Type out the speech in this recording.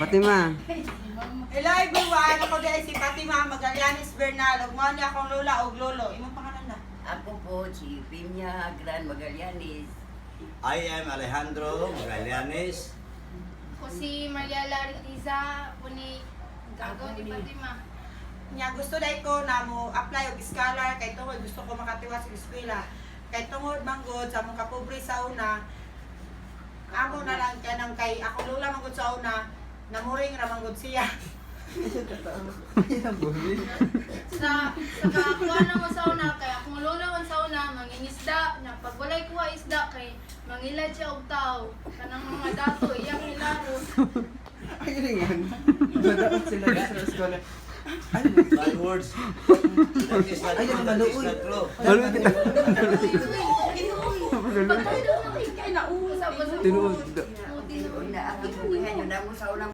Fatima. Hello everyone, ako din si Fatima Magallanes Bernal. Ug mao ni akong lola ug lolo. Imong pangalan na? Ako po si Pinya Gran Magallanes. I am Alejandro Magallanes. Ako si Maria Laritiza, po ni Gagaw ni Fatima. Nya gusto dai ko na mo apply og scholar kay tungod gusto ko makatiwas sa eskwela. Kay tungod manggod sa mga kapobre sa una. Amo na lang kanang kay ako lola manggod sa una, namuring ra manggod siya. Sa kakuha na mo sa una, kay akong lola ko sa una, mangingisda. Nya pag walay kuha isda, kay mangilad siya og tao. Kanang mga dato, iyang hilaro. Ay, galingan. Madaot sila sa eskwela. Bad words. That is not true. That is not true. Ano kita? Pag tayo doon, kay nauusa pa sa Tinuod. Una, ang ibuhihan yun, ako sa unang